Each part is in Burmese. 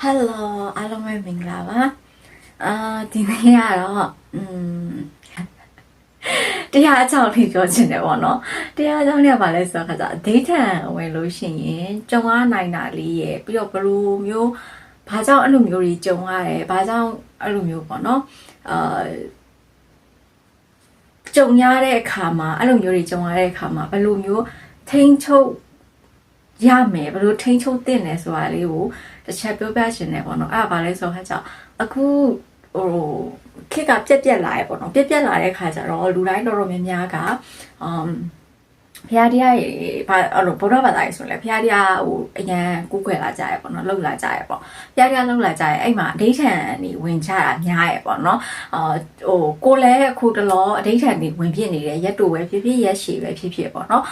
Hello အားလုံးပဲမင်္ဂလာပါဒီနေ့ကတော့တရားအကြောင်းလေးပြောချင်တယ်ပေါ့နော်တရားအကြောင်းလေးကဘာလဲဆိုတော့ခါကျအဒိဋ္ဌံဝင်လို့ရှိရင်ကြုံရနိုင်တာလေးရဲ့ပြီးတော့ဘယ်လိုမျိုးဘာကြောင့်အဲ့လိုမျိုးကြီးကြုံရတယ်ဘာကြောင့်အဲ့လိုမျိုးပေါ့နော်ကြုံရတဲ့အခါမှာအဲ့လိုမျိုးကြီးကြုံရတဲ့အခါမှာဘယ်လိုမျိုးထိန်းချုပ်ရမယ်ဘယ်လိုထိန်းချုပ်သင့်လဲဆိုတာလေးကိုတစ်ချက်ပြောပြချင်တယ်ပေါ့နော်အဲ့ဒါဘာလဲဆိုတော့ခါကျအခုခက်ကပြက်လာရပေါ့နော်ပြက်လာတဲ့ခါကျတော့လူတိုင်းတော်တော်များများကဖျားတရားရေဘာအဲ့လိုဗုဒ္ဓဘာသာရေးဆိုလဲဖျားတရားဟိုအရန်ကူးခွဲလာကြရပေါ့နော်လှုပ်လာကြရပေါ့ဖျားတရားလှုပ်လာကြရအဲ့မှာအဋိဌံနေဝင်ကြတာများရပေါ့နော်ကိုလည်းအခုတလောအဋိဌံနေဝင်ဖြစ်နေတယ်ရက်တူပဲဖြစ်ဖြစ်ရက်ရှည်ပဲဖြစ်ဖြစ်ပေါ့နော်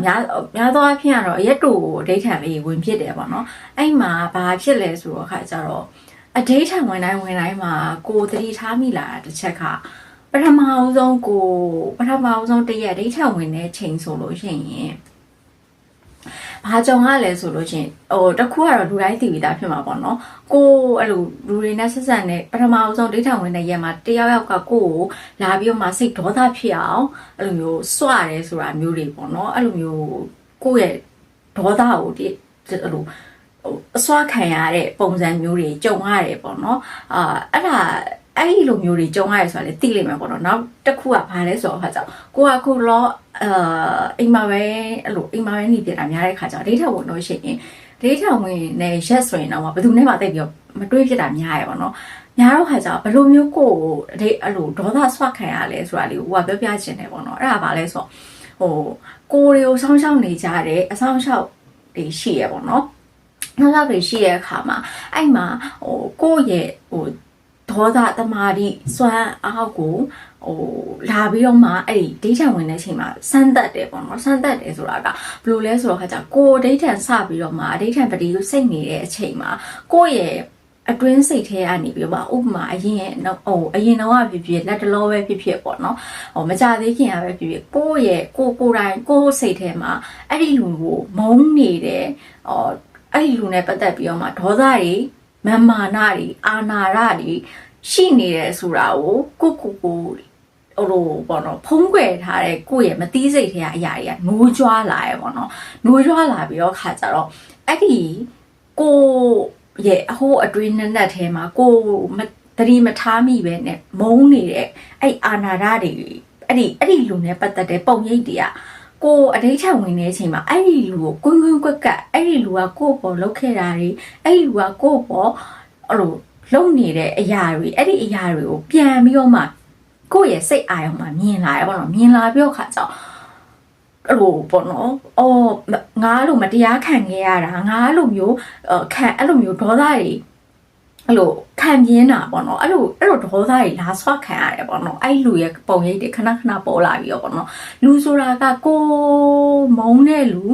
များသောအားဖြင့်ကတော့ရက်တူအဋိဌံလေးဝင်ဖြစ်တယ်ပေါ့နော်အဲ့မှာဘာဖြစ်လဲဆိုတော့ခါကျတော့အဋိဌံဝင်တိုင်းမှာကိုသတိထားမိလာတာတစ်ချက်ကပထမအောင်ဆုံးတရက်ဒိဋ္ဌံဝင်တဲ့ချိန်ဆိုလို့ရှိရင်ဘာကြောင့်လဲဆိုလို့ချင်းတခုကတော့လူတိုင်းသိပြီးသားဖြစ်မှာပေါ့နော်ကိုအဲ့လိုလူတွေနဲ့ဆက်ဆံတဲ့ပထမအောင်ဆုံးဒိဋ္ဌံဝင်တဲ့ရက်မှာတယောက်ကကိုကိုလာပြီးတော့မှစိတ်ဒေါသဖြစ်အောင်အဲ့လိုမျိုးစွရတယ်ဆိုတာမျိုးတွေပေါ့နော်အဲ့လိုမျိုးကိုရဲ့ဒေါသကိုအဲ့လိုအစွာခံရတဲ့ပုံစံမျိုးတွေကြုံရတယ်ပေါ့နော်အဲ့ဒီလိုမျိုးတွေကြုံရတယ်ဆိုတာလေသိလိမ့်မယ်ပေါ့နော်နောက်တစ်ခုကဘာလဲဆိုတော့ခါကြောင့်ကိုကအခုလောအိမ်မှာပဲအဲ့လိုအိမ်မှာပဲနေပြတာများတဲ့ခါကြောင့်ဒိဋ္ဌဝင်လို့ရှိရင်ဒိဋ္ဌဝင်နဲ့ရက်ဆိုရင်တော့ဘယ်သူနဲ့မှတိတ်ပြီးမတွေးဖြစ်တာများရပေါ့နော်များတော့ခါကြောင့်ဘယ်လိုမျိုးကိုအဲ့လိုဒေါသဆွခံရလဲဆိုတာလေးကိုကပြောပြချင်တယ်ပေါ့နော်အဲ့ဒါဘာလဲဆိုတော့ကိုတွေကိုစောင်းရှောက်နေကြတယ်အဆောင်ရှောက်တွေရှိရပေါ့နော်နောက်တော့တွေရှိရတဲ့အခါမှာအဲ့မှာကိုရဲ့ဒေါသတမာတိစွမ်းအားကိုလာပြီးတော့မှအဲ့ဒီဒိဋ္ဌံဝင်တဲ့အချိန်မှာစမ်းသက်တယ်ပေါ့နော်စမ်းသက်တယ်ဆိုတာကဘယ်လိုလဲဆိုတော့ခါကျကိုဒိဋ္ဌံစပြီးတော့မှဒိဋ္ဌံပတိကိုစိတ်နေတဲ့အချိန်မှာကိုရဲ့အတွင်းစိတ်ထဲကနေပြီးတော့ဥပမာအရင်တော့ဖြစ်ဖြစ်လက်တလောပဲဖြစ်ဖြစ်ပေါ့နော်မကြသေးခင်ကပဲဖြစ်ဖြစ်ကိုရဲ့ကိုတိုင်းကိုစိတ်ထဲမှာအဲ့ဒီလူကိုမုန်းနေတယ်အဲ့ဒီလူနဲ့ပတ်သက်ပြီးတော့မှဒေါသတွေမာနတွေအာနာရတွေရှိနေတယ်ဆိုတာကိုကိုလိုပေါ့နော်ဖုံးကွယ်ထားတဲ့ကိုယ့်ရဲ့မသိစိတ်ထဲကအရာတွေကနိုးကြွားလာရပေါ့နော်နိုးကြွားလာပြီးတော့ခါကြတော့အဲ့ဒီကိုရဲ့အဟိုးအတွင်းနဲ့ထဲမှာကိုသတိမထားမိပဲနဲ့မုန်းနေတဲ့အဲ့အာနာရတွေအဲ့ဒီလူနဲ့ပတ်သက်တဲ့ပုံရိပ်တွေကကိုအဋိဌံဝင်နေတဲ့အချိန်မှာအဲ့ဒီလူကိုကွင်းကွက်ကအဲ့ဒီလူကကို့ပေါ်လုပ်ခဲ့တာတွေအဲ့ဒီလူကကို့ပေါ်အဲ့လိုလုပ်နေတဲ့အရာတွေအဲ့ဒီအရာတွေကိုပြန်ပြီးတော့မှကိုယ့်ရဲ့စိတ်အာရုံမှာမြင်လာရပါတော့မြင်လာပြီးတော့ခါကြောင့်အဲ့လိုပေါ့နော်ငါလိုမတရားခံခဲ့ရတာငါလိုမျိုးအဲ့လိုမျိုးဒေါသတွေအဲ့လိုခံပြင်းတာပေါ့နော်အဲ့လိုဒေါသတွေလာဆွခံရတယ်ပေါ့နော်အဲ့လူရဲ့ပုံရိပ်တွေခဏပေါ်လာပြီးတော့ပေါ့နော်လူဆိုတာကကိုမုန်းတဲ့လူ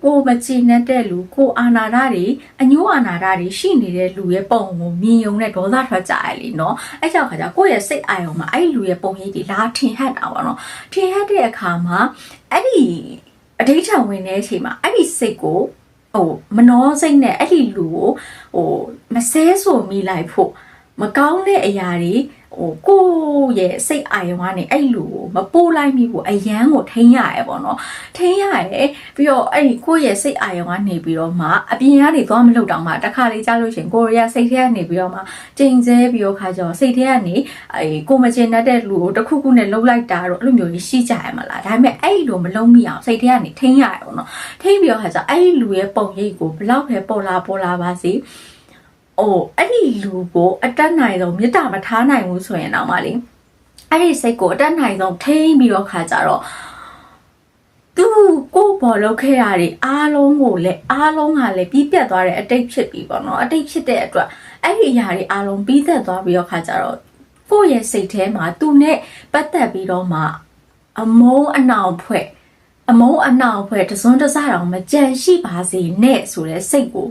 ကိုမချင်တဲ့လူကိုအာနာရတွေအညိုးအာနာရတွေရှိနေတဲ့လူရဲ့ပုံကိုမြင်ုံနဲ့ဒေါသထွက်ကြရလေနော်အဲ့ကြောင့်ခါကျကိုယ့်ရဲ့စိတ်အာရုံမှာအဲ့လူရဲ့ပုံရိပ်တွေလာထင်ဟပ်တာပေါ့နော်ထင်ဟပ်တဲ့အခါမှာအဲ့ဒီအဋိဌံဝင်တဲ့အချိန်မှာအဲ့ဒီစိတ်ကိုမနှောစိတ်နဲ့အဲ့ဒီလူကိုမဆဲဆိုမိလိုက်ဖို့မကောင်းတဲ့အရာတွေကိုရဲ့စိတ်အာရုံကနေအဲ့လူကိုမပို့လိုက်မိဖို့အရန်ကိုထိန်းရရပေါ့နော်ထိန်းရတယ်ပြီးတော့အဲ့ဒီကိုရဲ့စိတ်အာရုံကနေပြီးတော့မှအပြင်ကနေသွားမလုပ်တော့မှတခါလေးကြားလို့ရှင်ကိုရီးယားစိတ်ထဲကနေပြီးတော့မှကျိန်ဆဲပြီးတော့ခါကြောစိတ်ထဲကနေကိုမကျင်တဲ့လူကိုတခုခုနဲ့လှုပ်လိုက်တာတော့အဲ့လိုမျိုးကြီးရှိကြရမှာလားဒါပေမဲ့အဲ့လိုမလုံးမိအောင်စိတ်ထဲကနေထိန်းရရပေါ့နော်ထိန်းပြီးတော့ခါကြောအဲ့ဒီလူရဲ့ပုံရိပ်ကိုဘလောက်ပဲပေါ်လာပါစေအဲ့ဒီလူကိုအတက်နိုင်ဆုံးမေတ္တာမထားနိုင်ဘူးဆိုရင်တော့မလေးအဲ့ဒီစိတ်ကိုအတက်နိုင်ဆုံးထိန်းပြီးတော့ခါကြတော့သူကိုပေါ်လောက်ခဲ့ရတဲ့အားလုံးကလည်းပြီးပြတ်သွားတဲ့အတိတ်ဖြစ်ပြီပေါ့နော်အတိတ်ဖြစ်တဲ့အတွက်အဲ့ဒီအရာတွေအားလုံးပြီးသက်သွားပြီးတော့ခါကြတော့ကိုယ့်ရဲ့စိတ်ထဲမှာသူနဲ့ပတ်သက်ပြီးတော့မှအမုန်းအနှောင်ဖွဲ့တစွန်းတစတောင်မကြံရှိပါစေနဲ့ဆိုတဲ့စိတ်ကို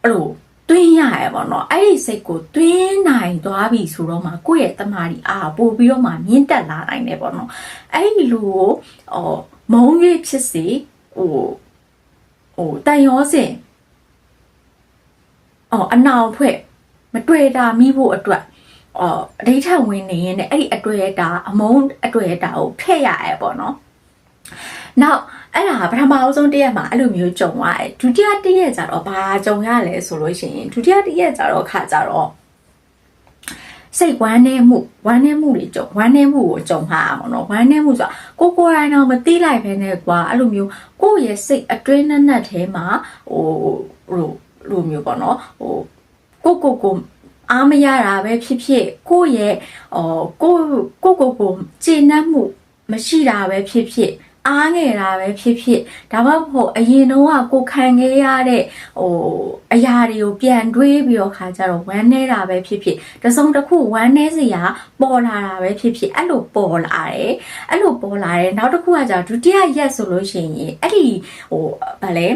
အဲ့လိုတွင်းရရပေါ့နော်အဲ့ဒီစိတ်ကိုတွင်းနိုင်သွားပြီဆိုတော့မှကိုယ့်ရဲ့တမာတိအားပို့ပြီးတော့မှမြင့်တက်လာနိုင်တယ်ပေါ့နော်အဲ့ဒီလူကိုမုံရွေးဖြစ်စေတန်ရောစင် အနောင်ဖွဲ့မတွေ့တာမိဖို့အတွက်အဓိဋ္ဌာန်ဝင်နေရင်အဲ့ဒီအတွေ့အတာအမုန်းအတွေ့အတာကိုဖျက်ရရဲပေါ့နော်နောက်အဲ့ဒါပထမအဆုံးတရက်မှာအဲ့လိုမျိုးကြုံရတယ်ဒုတိယတရက်ကျတော့ဘာကြုံရလဲဆိုလို့ရှိရင်ဒုတိယတရက်ကျတော့ခါကြတော့စိတ်ဝမ်းနေမှုတွေကြုံဝမ်းနေမှုကိုကြုံမှာပေါ့နော်ဝမ်းနေမှုဆိုတာကိုယ်တိုင်တော့မသိလိုက်ပဲနဲ့ကွာအဲ့လိုမျိုးကိုယ့်ရဲ့စိတ်အတွင်းနဲ့ထဲမှာလိုမျိုးပေါ့နော်ကိုအားမရတာပဲဖြစ်ဖြစ်ကိုယ့်ရဲ့ကိုကျေနပ်မှုမရှိတာပဲဖြစ်ဖြစ်အားငယ်တာပဲဖြစ်ဖြစ်ဒါမှမဟုတ်အရင်တော့ကိုခံခဲ့ရတဲ့အရာတွေကိုပြန်တွေးပြီးတော့ခါကြတော့ဝမ်းနေတာပဲဖြစ်ဖြစ်တစုံတစ်ခုဝမ်းနေစရာပေါ်လာတာပဲဖြစ်ဖြစ်အဲ့လိုပေါ်လာတယ်နောက်တစ်ခုကကြတော့ဒုတိယရက်ဆိုလို့ရှိရင်အဲ့ဒီဗာလဲ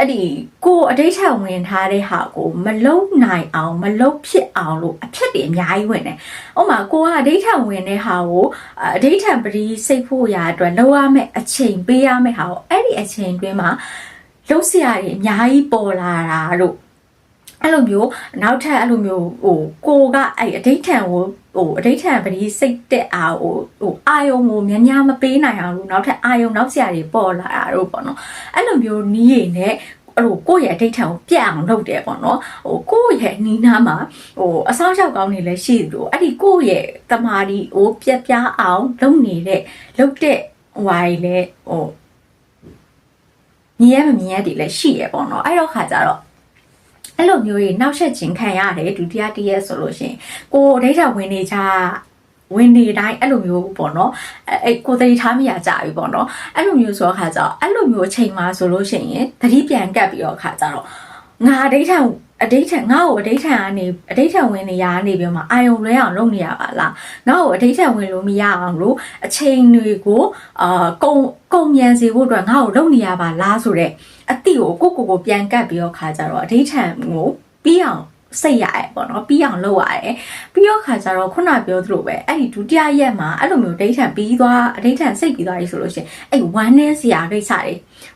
အဲ့ဒီကိုအဓိဋ္ဌာန်ဝင်ထားတဲ့ဟာကိုမလုံနိုင်အောင်မလုံဖြစ်အောင်လို့အဖြစ်တွေအများကြီးဝင်တယ်။ဥပမာကိုကအဓိဋ္ဌာန်ဝင်တဲ့ဟာကိုအဓိဋ္ဌာန်ပရိစိတ်ဖို့ရာအတွက်လောက်ရမယ့်အချိန်ပေးရမယ့်ဟာကိုအဲ့ဒီအချိန်တွင်းမှာလုံစရာတွေအများကြီးပေါ်လာတာလို့အဲ့လိုမျိုးနောက်ထပ်အဲ့လိုမျိုးကိုကအဲ့အဓိဋ္ဌာန်ကိုအဓိဋ္ဌာန်ပရိစိတ်တဲ့အာအာယုံကိုများမပေးနိုင်အောင်လို့နောက်ထပ်အာယုံနောက်ဆရာတွေပေါ်လာတာတို့ပေါ့နော်အဲ့လိုမျိုးနီးရည်နဲ့ကိုယ့်ရဲ့အဓိဋ္ဌာန်ကိုပြတ်အောင်လုပ်တယ်ပေါ့နော်ကိုယ့်ရဲ့နီးနားမှာအဆောင်ရောက်ကောင်းနေလဲရှိတယ်လို့အဲ့ဒီကိုယ့်ရဲ့တမာဒီကိုပြတ်ပြားအောင်လုပ်တဲ့ဝိုင်းလဲမြင်ရမမြင်ရတည်လဲရှိရပေါ့နော်အဲ့တော့ခါကြတော့အဲ့လိုမျိုးကြီးနောက်ဆက်ခြင်းခံရတယ်ဒုတိယတရက်ဆိုလို့ရှိရင်ကိုအဓိဋ္ဌာန်ဝင်နေတိုင်းအဲ့လိုမျိုးပေါ့နော်အဲ့ကိုသတိထားမိရကြပြီပေါ့နော်အဲ့လိုမျိုးဆိုတော့ခါကြတော့အဲ့လိုမျိုးအချိန်မှာဆိုလို့ရှိရင်သတိပြန်ကပ်ပြီးတော့ခါကြတော့ငါအဓိဋ္ဌာန်ငါ့ကိုအဓိဋ္ဌာန်ဝင်နေရနေပြီးမှအာယုံလွဲအောင်လုပ်နေရပါလားငါ့ကိုအဓိဋ္ဌာန်ဝင်လို့မရအောင်လို့အချိန်တွေကိုကုံမြန်စေဖို့အတွက်ငါ့ကိုလုပ်နေရပါလားဆိုတဲ့အတိကိုပြန်ကပ်ပြီးတော့ခါကြတော့အဓိဋ္ဌာန်ကိုပြီးအောင်စိတ်ရရဲပေါ့နော်ပြီးအောင်လုပ်ရတယ်ပြီးတော့ခါကြတော့ခုနပြောသလိုပဲအဲ့ဒီဒုတိယရက်မှာအဲ့လိုမျိုးအဓိဋ္ဌာန်စိတ်ပြီးသွားပြီဆိုလို့ရှိရင်အဲ့ဝမ်းနေစရာကိစ္စ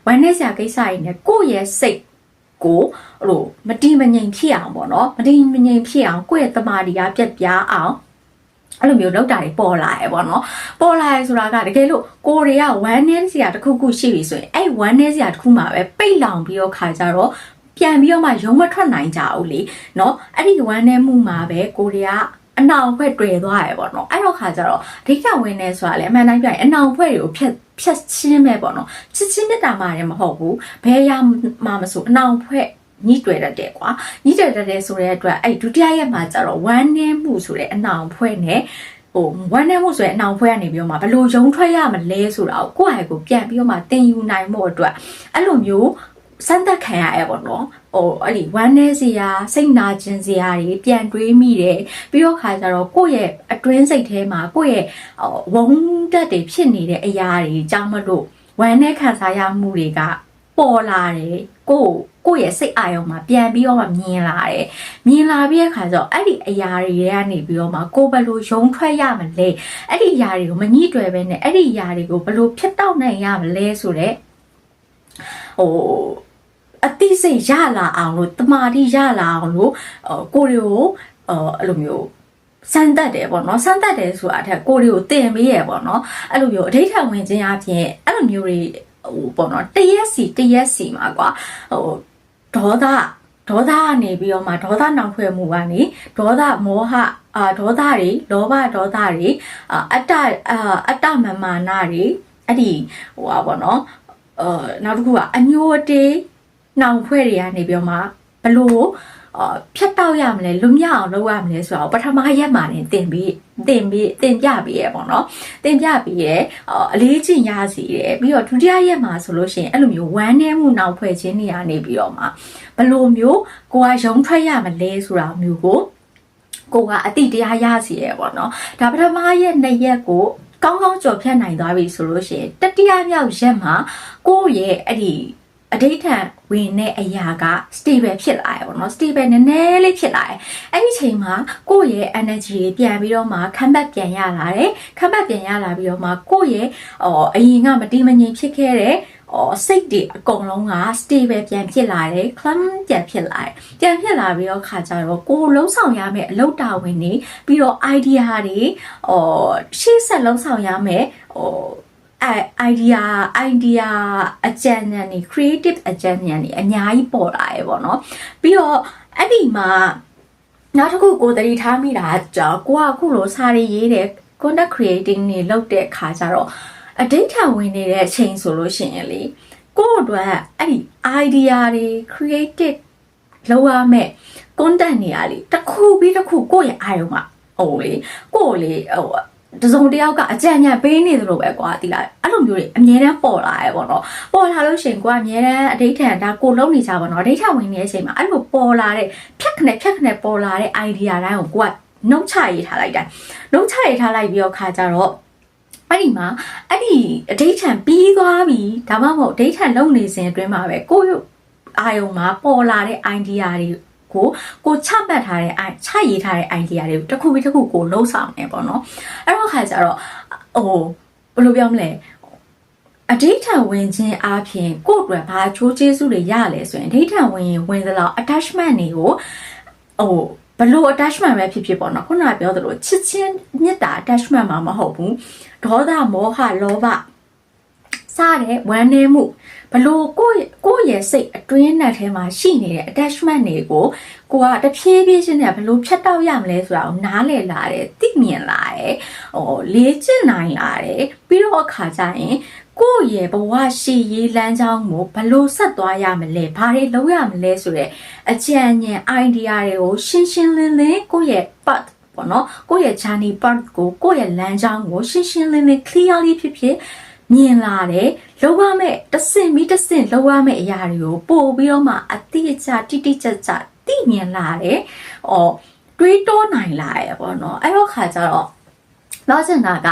တွေနဲ့ကိုယ့်ရဲ့စိတ်ကိုမတိမငြိမ်ဖြစ်အောင်ပေါ့နော်မတိမငြိမ်ဖြစ်အောင်ကိုယ့်ရဲ့တမာတိကပြတ်ပြားအောင်အဲ့လိုမျိုးလောက်တာတွေပေါ်လာရဲပေါ့နော်ပေါ်လာရဲဆိုတာကတကယ်လို့ကိုယ်တွေကဝမ်းနေစရာတစ်ခုရှိပြီဆိုရင်အဲ့ဝမ်းနေစရာတစ်ခုမှာပဲပိတ်လောင်ပြီးတော့ခါကြတော့ပြန်ပြီးတော့မှရုံမထွက်နိုင်ကြဘူးလေနော်အဲ့ဒီဝမ်းနေမှုမှာပဲကိုယ်တွေကအနောင်ဖွဲ့တွေ့သွားရဲပေါ့နော်အဲ့တော့ခါကြတော့ဒိဋ္ဌာဝင်နေဆိုတာလေအမှန်တိုင်းပြောရင်အနောင်ဖွဲ့တွေကိုဖြတ်ချင်းပဲပေါ့နော်ချစ်ချင်းမြတ်တာမှလည်းမဟုတ်ဘူးဘယ်ရမှမဆိုအနောင်ဖွဲ့ညှိတွေ့တတ်တယ်ကွာညှိတွေ့တတ်တယ်ဆိုတဲ့အတွက်အဲ့ဒုတိယရက်မှာကျတော့ဝမ်းနေမှုဆိုတဲ့အနောင်ဖွဲ့နဲ့ဝမ်းနေမှုဆိုတဲ့အနောင်ဖွဲ့ကနေပြီးတော့မှဘယ်လိုရုံထွက်ရမလဲဆိုတာကိုယ့်ဟာကိုပြန်ပြီးတော့မှသင်ယူနိုင်မှုအတွက်အဲ့လိုမျိုးစမ်းသပ်ခံရရဲပေါ့နော်အဲ့ဒီဝမ်းနေစရာစိတ်နာခြင်းစရာတွေပြန်တွေးမိတယ်ပြီးတော့ခါကျတော့ကိုယ့်ရဲ့အတွင်းစိတ်ထဲမှာကိုယ့်ရဲ့ဝုန်းတက်တွေဖြစ်နေတဲ့အရာတွေကြောင့်မလို့ဝမ်းနေခံစားရမှုတွေကပေါ်လာတယ်ကိုယ့်ရဲ့စိတ်အာရုံမှာပြန်ပြီးတော့မြင်လာတယ်မြင်လာပြီးတဲ့အခါကျတော့အဲ့ဒီအရာတွေကနေပြီးတော့မှကိုယ်ဘယ်လိုရုံထွက်ရမလဲအဲ့ဒီအရာတွေကိုမညှိတွယ်ပဲနဲ့အဲ့ဒီအရာတွေကိုဘယ်လိုဖြစ်တော့နိုင်ရမလဲဆိုတော့အတိစိတ်ရလာအောင်လို့တမာတိရလာအောင်လို့ကိုယ်တွေကိုအဲ့လိုမျိုးစမ်းတက်တယ်ပေါ့နော်စမ်းတက်တယ်ဆိုတာအထက်ကိုယ်တွေကိုတင်ပေးရပေါ့နော်အဲ့လိုမျိုးအဓိဋ္ဌာန်ဝင်ခြင်းအပြင်အဲ့လိုမျိုးတွေပေါ့နော်တရက်စီမှာကွာဒေါသကနေပြီးတော့မှဒေါသနောက်ဖွဲ့မှုကနေဒေါသမောဟဒေါသတွေလောဘဒေါသတွေအတ္တမမာနတွေအဲ့ဒီပေါ့နော်နောက်တစ်ခုကအညိုတေးနှောင်ဖွဲ့တွေကနေပြီးတော့မှဘလို့ဖြတ်တောက်ရမလဲလွတ်မြောက်အောင်လုပ်ရမလဲဆိုတော့ပထမရက်မှာတင်ပြပြီးရပေါ့နော်တင်ပြပြီးရအလေးကျင့်ရစီရပြီးတော့ဒုတိယရက်မှာဆိုလို့ရှိရင်အဲ့လိုမျိုးဝမ်းနည်းမှုနောက်ဖွဲ့ခြင်းတွေကနေပြီးတော့မှဘလို့မျိုးကိုကရုံထွက်ရမလဲဆိုတာမျိုးကိုကအတိတရားရစီရပေါ့နော်ဒါပထမရက်2ရက်ကိုကောင်းကြော်ဖြတ်နိုင်သွားပြီဆိုလို့ရှိရင်တတိယမြောက်ရက်မှာကိုရဲ့အဲ့ဒီအဓိဋ္ဌာန်ဝင်တဲ့အရာက stable ဖြစ်လာရပေါ့နော် stable နည်းနည်းလေးဖြစ်လာတယ်အဲ့ဒီချိန်မှာကိုယ့်ရဲ့ energy ပြန်ပြီးတော့မှခံပတ်ပြန်ရလာတယ်ခံပတ်ပြန်ရလာပြီးတော့မှကိုယ့်ရဲ့အရင်ကမတိမငြိမ်ဖြစ်ခဲ့တဲ့ စိတ်တွေအကုန်လုံးက stable ပြန်ဖြစ်လာတယ် calm ပြန်ဖြစ်လာပြီးတော့ခါကြတော့ကိုလုံးဆောင်ရမယ်အလုပ်တာဝန်တွေပြီးတော့ idea တွေရှေ့ဆက်လုံးဆောင်ရမယ်idea အကြံဉာဏ်တွေ creative အကြံဉာဏ်တွေအများကြီးပေါ်လာရေပေါ့နော်ပြီးတော့အဲ့ဒီမှာနောက်တစ်ခုကိုသတိထားမိတာကြောင့်ကိုကအခုလိုစာရေးတဲ့ content creating တွေလုပ်တဲ့အခါကျတော့အဒိဋ္ဌံဝင်နေတဲ့အချိန်ဆိုလို့ရှိရင်လေကို့အတွက်အဲ့ဒီ idea တွေ creative လောက်ရမယ် content တွေကလေတစ်ခုပြီးတစ်ခုကိုယ့်ရဲ့အာရုံမှာလေကိုယ့်လေတစုံတစ်ယောက်ကအကြံဉာဏ်ပေးနေသလိုပဲကွာတိလားအဲ့လိုမျိုးတွေအမြဲတမ်းပေါ်လာရပေါ့နော်ပေါ်လာလို့ရှိရင်ကိုကအမြဲတမ်းအဒိဋ္ဌံဒါကိုလုံးနေကြပါတော့အဒိဋ္ဌံဝင်နေတဲ့အချိန်မှာအဲ့လိုပေါ်လာတဲ့ဖြတ်ခနဲ့ပေါ်လာတဲ့ idea တိုင်းကိုကိုကနှုတ်ချရေးထားလိုက်ပြီးတော့ခါကြတော့အဲ့ဒီမှာအဲ့ဒီအဒိဋ္ဌံပြီးသွားပြီဒါမှမဟုတ်အဒိဋ္ဌံလုံနေစဉ်အတွင်းမှာပဲကိုအာယုံမှာပေါ်လာတဲ့ idea တွေကိုချမှတ်ထားတဲ့ချရေးထားတဲ့ idea တွေကိုတစ်ခုပြီးတစ်ခုကိုလှုပ်ဆောင်နေပေါ့နော်အဲ့တော့ခါကြတော့ဘယ်လိုပြောမလဲအဒိဋ္ဌံဝင်ခြင်းအပြင်ကိုယ့်အတွက်ဘာချိုးကျေးဇူးတွေရလဲဆိုရင်အဒိဋ္ဌံဝင်သလောက် attachment တွေကိုဘလို့ attachment ပဲဖြစ်ပေါ့နော်ခုနကပြောသလိုချစ်ချင်းမြတ်တာ attachment မှာမဟုတ်ဘူးဒေါသမောဟလောဘစတဲ့ဝမ်းနည်းမှုဘလို့ကိုယ့်ရဲ့စိတ်အတွင်းနဲ့ထဲမှာရှိနေတဲ့ attachment တွေကိုကိုကတဖြည်းဖြည်းချင်းနဲ့ဘလို့ဖြတ်တောက်ရမလဲဆိုတာကိုနားလည်လာတယ်သိမြင်လာတယ်လေ့ကျင့်နိုင်လာတယ်ပြီးတော့အခါကျရင်ကိုယ့်ရဲ့ဘဝရှိရေးလမ်းကြောင်းကိုဘလို့ဆက်သွားရမလဲဘာတွေလုပ်ရမလဲဆိုတဲ့အကြံဉာဏ် idea တွေကိုရှင်းလင်းကိုယ့်ရဲ့ path ပေါ့နော်ကိုယ့်ရဲ့ journey path ကိုကိုယ့်ရဲ့လမ်းကြောင်းကိုရှင်းလင်း clearly ဖြစ်မြင်လာတယ်လောက်ရမယ့်တဆင့်ပြီးတဆင့်လောက်ရမယ့်အရာတွေကိုပို့ပြီးတော့မှအတိအကျတိကျသိမြင်လာတယ်တွေးတောနိုင်လာရပေါ့နော်အဲ့တော့ခါကျတော့နောက်စင်တာက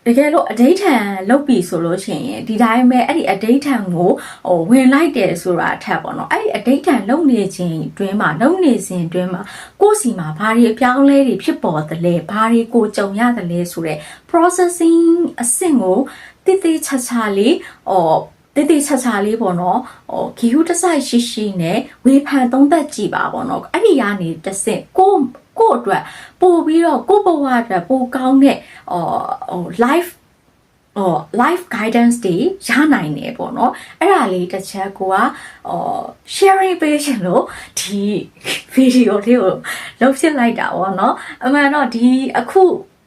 တကယ်လို့အဒိဋ္ဌံလုပ်ပြီဆိုလို့ရှိရင်ဒီတိုင်းပဲအဲ့ဒီအဒိဋ္ဌံကိုဝင်လိုက်တယ်ဆိုတာအထက်ပေါ့နော်အဲ့ဒီအဒိဋ္ဌံလုပ်နေခြင်းအတွင်းမှာလုပ်နေစဉ်အတွင်းမှာကိုယ့်စီမှာဘာတွေအပြောင်းလဲတွေဖြစ်ပေါ်သလဲဘာတွေကိုကြုံရသလဲဆိုတဲ့ processing အဆင့်ကိုတိတိချာချာလေးပေါ့နော်ဂီဟုတစိုက်ရှိနဲ့ဝေဖန်သုံးသပ်ကြည့်ပါပေါ့နော်အဲ့ဒီကနေတစ်ဆင့်ကိုအတွက်ပို့ပြီးတော့ကိုဘဝအတွက်ပိုကောင်းတဲ့ life guidance တွေရနိုင်တယ်ပေါ့နော်အဲ့ဒါလေးတစ်ချက်ကိုကsharing ပေးရှင်လို့ဒီ video လေးကိုလုပ်ဖြစ်လိုက်တာပေါ့နော်အမှန်တော့အခု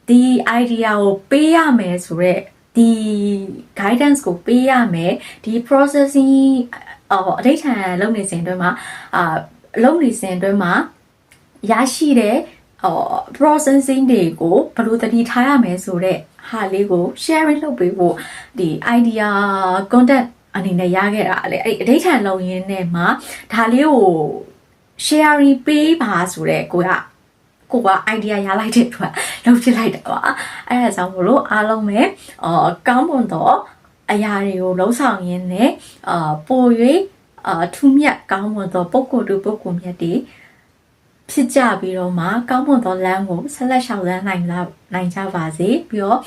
ဒီ idea ကိုပေးရမယ်ဆိုတော့ဒီ guidance ကိုပေးရမယ်ဒီ processing အဒိဋ္ဌံလုပ်နေစဉ်အတွင်းမှာရရှိတဲ့processing တွေကိုဘယ်လိုတတိထားရမယ်ဆိုတော့ဟာလေးကို sharing လုပ်ပေးဖို့ဒီ idea content အနေနဲ့ရခဲ့တာလေအဲ့အဒိဋ္ဌံလုံရင်းနဲ့မှာဒါလေးကို sharing ပေးပါဆိုတော့ကိုက idea ရလိုက်တဲ့အတွက်လုပ်ဖြစ်လိုက်တာပါအဲ့ဒါကြောင့်မို့လို့အားလုံးပဲကောင်းမွန်သောအရာတွေကိုလှုံ့ဆော်ရင်းနဲ့ပို၍ထူးမြတ်ကောင်းမွန်သောပုဂ္ဂိုလ်တို့ပုဂ္ဂိုလ်မြတ်တွေဖြစ်ကြပြီးတော့မှကောင်းမွန်သောလမ်းကိုဆက်လက်လျှောက်လန်းနိုင်ကြပါစေပြီးတော့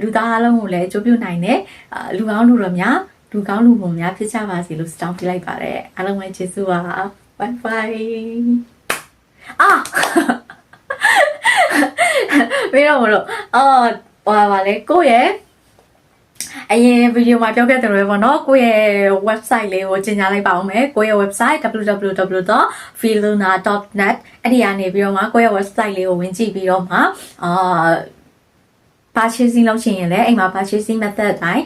လူသားအလုံးကိုလည်းကြိုးပြုနိုင်တဲ့လူကောင်းလူတော်များလူကောင်းလူမွန်များဖြစ်ကြပါစေလို့တောင်းပေးလိုက်ပါတယ်အားလုံးပဲကျေးဇူးပါ bye bye ပြီးတော့မလို့ပါလေကိုယ့်ရဲ့အရင်ဗီဒီယိုမှာပြောခဲ့တဲ့လိုပဲပေါ့နော်ကိုယ့်ရဲ့ website လေးကိုကြီးညာလိုက်ပါအောင်မယ်ကိုယ့်ရဲ့ website www.filuna.net အဲ့ဒီကနေပြီးတော့မှကိုယ့်ရဲ့ website လေးကိုဝင်ကြည့်ပြီးတော့မှpurchasing လုပ်ချင်ရင်လည်းအိမ်မှာ purchasing method အတိုင်း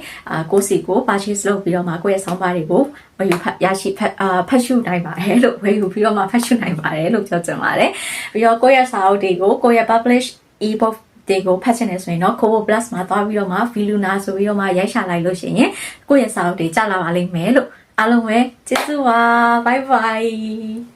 ကိုယ့်စီကို purchase လုပ်ပြီးတော့မှကိုယ့်ရဲ့ဆောင်းပါးတွေကိုဝယ်ယူဖတ်ရှုနိုင်ပါတယ်လို့ဝယ်ယူပြီးတော့မှဖတ်ရှုနိုင်ပါတယ်လို့ပြောချင်ပါတယ်ပြီးတော့ကိုယ့်ရဲ့စာအုပ်တွေကိုကိုယ့်ရဲ့ publish ebook တွေကိုဖတ်ချင်နေဆိုရင်တော့ Kobo Plus မှာသွားပြီးတော့မှ Filuna ဆိုပြီးတော့မှရိုက်ရှာလိုက်လို့ရှိရင်ကိုယ့်ရဲ့စာအုပ်တွေကျလာပါလိမ့်မယ်လို့အားလုံးပဲကျေးဇူးပါ bye bye